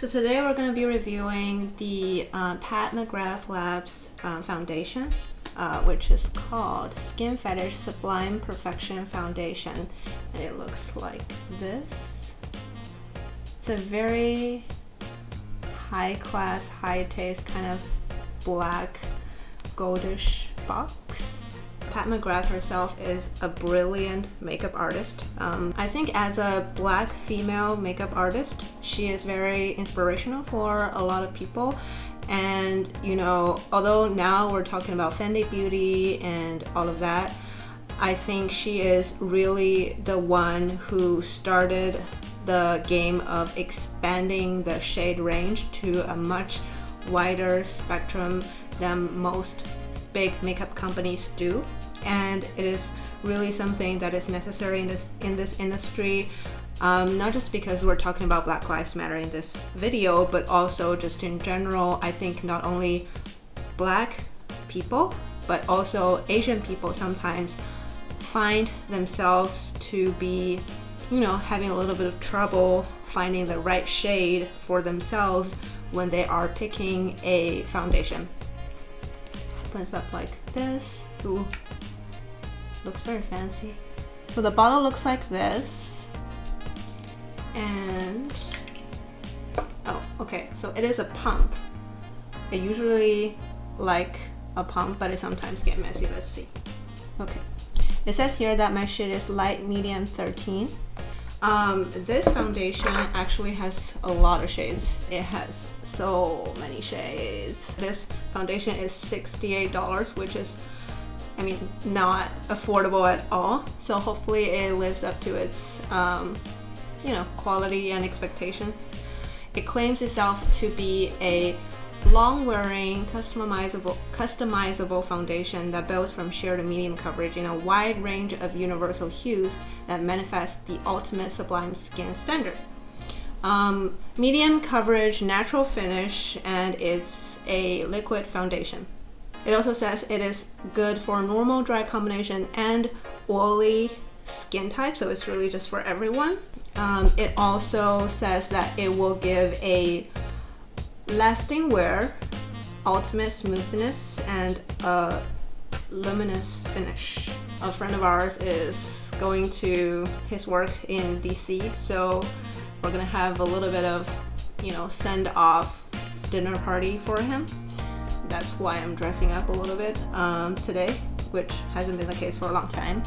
So today we're going to be reviewing the Pat McGrath Labs foundation, which is called Skin Fetish Sublime Perfection Foundation, and it looks like this. It's a very high class, high taste kind of black goldish box. Pat McGrath herself is a brilliant makeup artist. I think as a black female makeup artist, she is very inspirational for a lot of people. And you know, although now we're talking about Fenty beauty and all of that, I think she is really the one who started the game of expanding the shade range to a much wider spectrum than most big makeup companies do. And it is really something that is necessary in this industry, not just because we're talking about Black Lives Matter in this video, but also just in general. I think not only black people, but also Asian people sometimes find themselves to be, you know, having a little bit of trouble finding the right shade for themselves when they are picking a foundation. Opens up like this. Ooh. Looks very fancy. So the bottle looks like this, and oh, okay, so it is a pump. I usually like a pump, but it sometimes get messy. Let's see. Okay, it says here that my shade is light medium 13. This foundation actually has a lot of shades. It has so many shades. This foundation is $68, which is, I mean, not affordable at all. So hopefully it lives up to its, you know, quality and expectations. It claims itself to be a long-wearing, customizable foundation that builds from sheer to medium coverage in a wide range of universal hues that manifest the ultimate sublime skin standard. Medium coverage, natural finish, and it's a liquid foundation. It also says it is good for normal dry combination and oily skin type, so it's really just for everyone. It also says that it will give a lasting wear, ultimate smoothness, and a luminous finish. A friend of ours is going to his work in DC, so we're gonna have a little bit of, you know, send off dinner party for him. That's why I'm dressing up a little bit today, which hasn't been the case for a long time.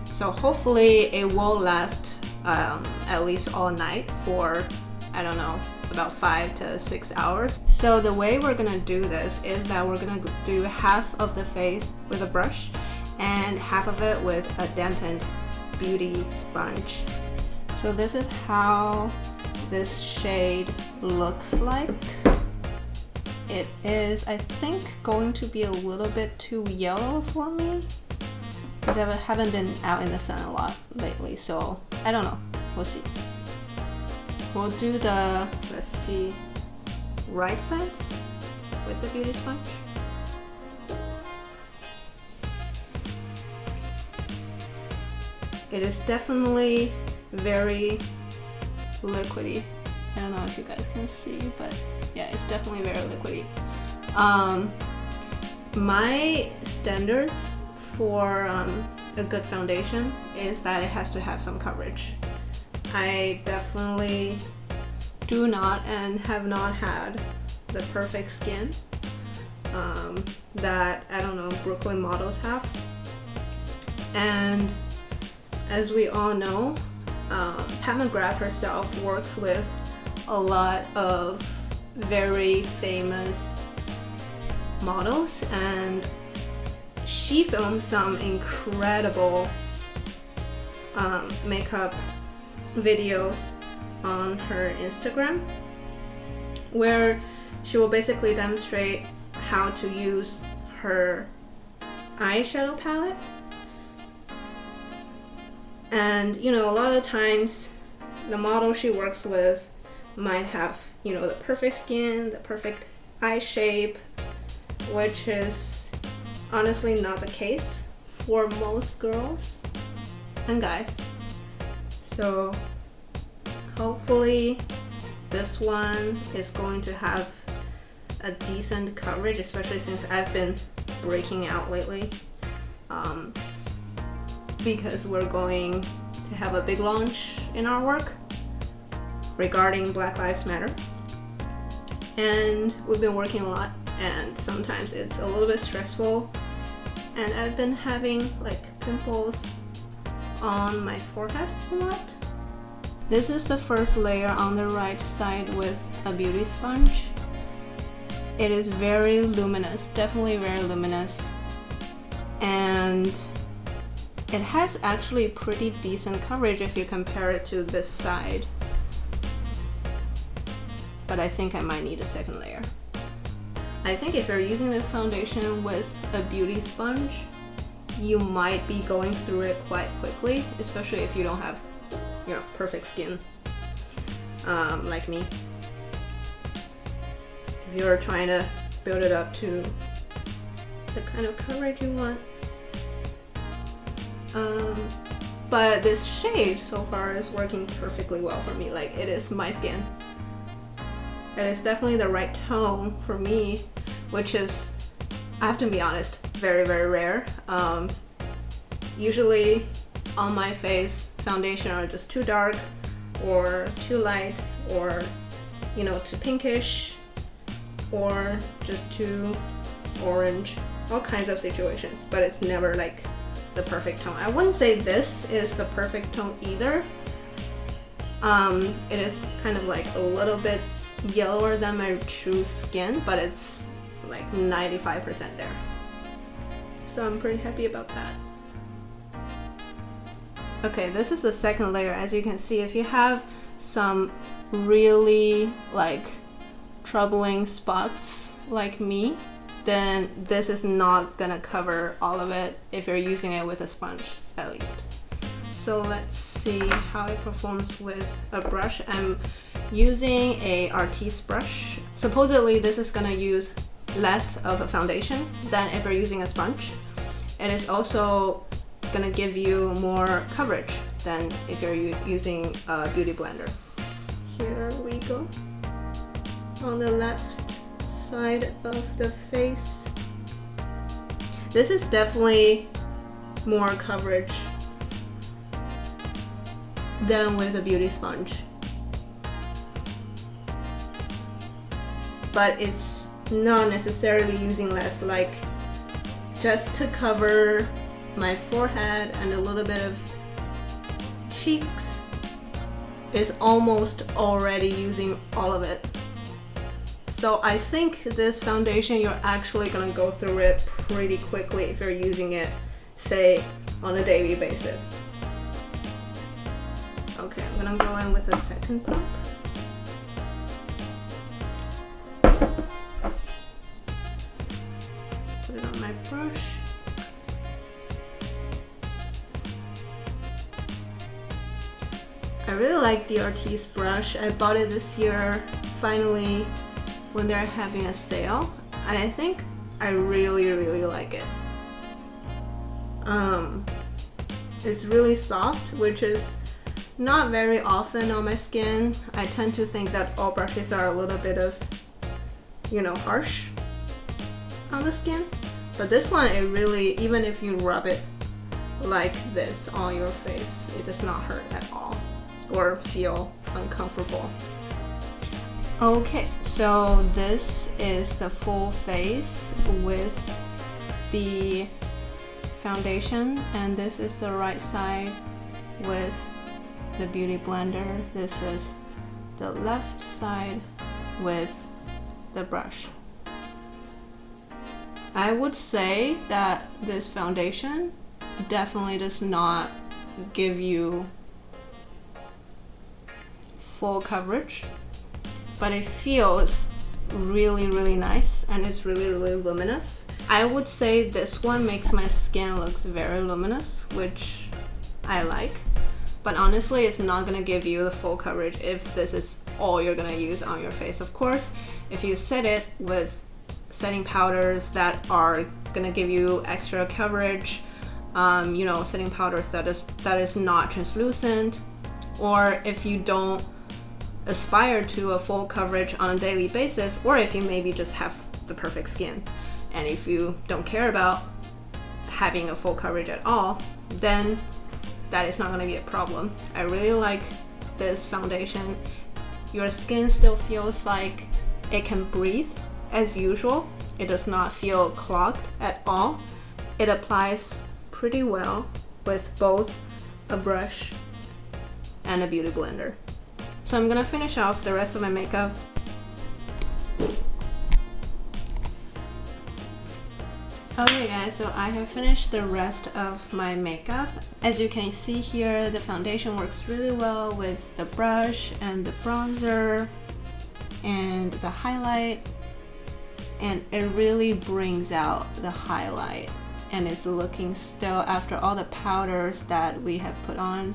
So hopefully it will last at least all night for, I don't know, about 5 to 6 hours. So the way we're gonna do this is that we're gonna do half of the face with a brush and half of it with a dampened beauty sponge. So this is how this shade looks like. It is, I think, going to be a little bit too yellow for me because I haven't been out in the sun a lot lately, so I don't know. We'll see. We'll do the, let's see, right side with the beauty sponge. It is definitely very liquidy. I don't know if you guys can see, but yeah, it's definitely very liquidy. My standards for a good foundation is that it has to have some coverage. I definitely do not and have not had the perfect skin that, I don't know, Brooklyn models have. And as we all know, Pat McGrath herself works with a lot of very famous models, and she filmed some incredible makeup videos on her Instagram where she will basically demonstrate how to use her eyeshadow palette. And you know, a lot of times the model she works with might have, you know, the perfect skin, the perfect eye shape, which is honestly not the case for most girls and guys. So hopefully this one is going to have a decent coverage, especially since I've been breaking out lately, because we're going to have a big launch in our work regarding Black Lives Matter, and we've been working a lot, and sometimes it's a little bit stressful, and I've been having like pimples on my forehead a lot. This is the first layer on the right side with a beauty sponge. It is very luminous, definitely very luminous, and it has actually pretty decent coverage if you compare it to this side. But I think I might need a second layer. I think if you're using this foundation with a beauty sponge, you might be going through it quite quickly, especially if you don't have, you know, perfect skin, like me. If you're trying to build it up to the kind of coverage you want. But this shade so far is working perfectly well for me. Like, it is my skin. It is definitely the right tone for me, which is, I have to be honest, very, very rare. Usually on my face, foundation are just too dark or too light, or, you know, too pinkish, or just too orange, all kinds of situations, but it's never like the perfect tone. I wouldn't say this is the perfect tone either. It is kind of like a little bit yellower than my true skin, but it's like 95% there. So I'm pretty happy about that. Okay, this is the second layer. As you can see, if you have some really like troubling spots like me, then this is not gonna cover all of it if you're using it with a sponge, at least. So let's see how it performs with a brush. I'm using a Artiste brush. Supposedly this is gonna use less of a foundation than if you're using a sponge. It is also gonna give you more coverage than if you're using a beauty blender. Here we go. On the left side of the face. This is definitely more coverage than with a beauty sponge. But it's not necessarily using less, like just to cover my forehead and a little bit of cheeks is almost already using all of it. So I think this foundation, you're actually gonna go through it pretty quickly if you're using it, say, on a daily basis. Okay, I'm gonna go in with a second pump. Put it on my brush. I really like the Artiste brush. I bought it this year, finally, when they're having a sale, and I think I really, really like it. It's really soft, which is not very often on my skin. I tend to think that all brushes are a little bit of, you know, harsh on the skin. But this one, it really, even if you rub it like this on your face, it does not hurt at all or feel uncomfortable. Okay, so this is the full face with the foundation, and this is the right side with the beauty blender. This is the left side with the brush. I would say that this foundation definitely does not give you full coverage, but it feels really, really nice, and it's really, really luminous. I would say this one makes my skin looks very luminous, which I like, but honestly it's not gonna give you the full coverage if this is all you're gonna use on your face. Of course, if you set it with setting powders that are gonna give you extra coverage, you know, setting powders that is not translucent, or if you don't aspire to a full coverage on a daily basis, or if you maybe just have the perfect skin, and if you don't care about having a full coverage at all, then that is not going to be a problem. I really like this foundation. Your skin still feels like it can breathe as usual. It does not feel clogged at all. It applies pretty well with both a brush and a beauty blender. So I'm gonna finish off the rest of my makeup. Okay guys, so I have finished the rest of my makeup. As you can see here, the foundation works really well with the brush and the bronzer and the highlight, and it really brings out the highlight, and it's looking still, after all the powders that we have put on,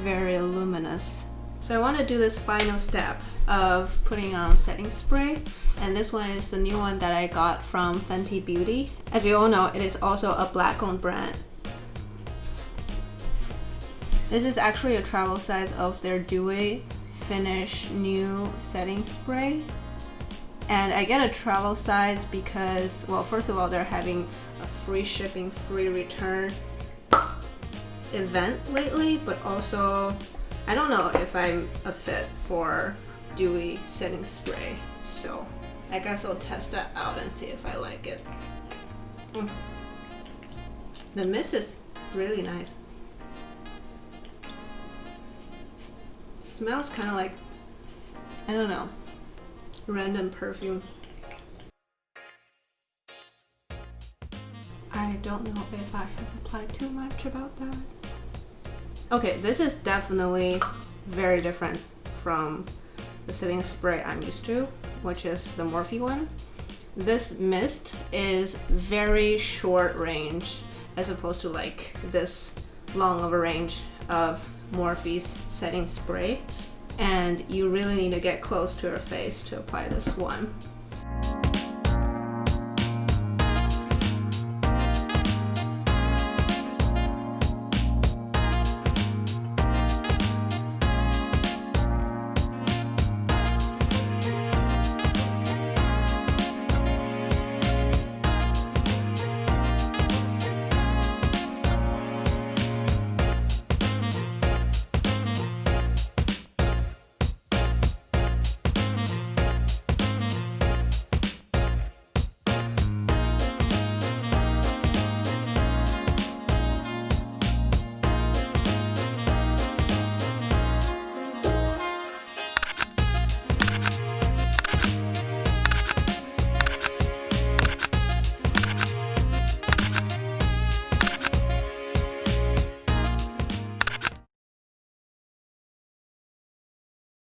very luminous. So I want to do this final step of putting on setting spray, and this one is the new one that I got from Fenty Beauty. As you all know, it is also a black owned brand. This is actually a travel size of their Dewy Finish new setting spray, and I get a travel size because, well, first of all, they're having a free shipping, free return event lately, but also I don't know if I'm a fit for dewy setting spray, so I guess I'll test that out and see if I like it. The mist is really nice. Smells kind of like, I don't know, random perfume. I don't know if I have applied too much about that. Okay, this is definitely very different from the setting spray I'm used to, which is the Morphe one. This mist is very short range as opposed to like this long of a range of Morphe's setting spray, and you really need to get close to your face to apply this one.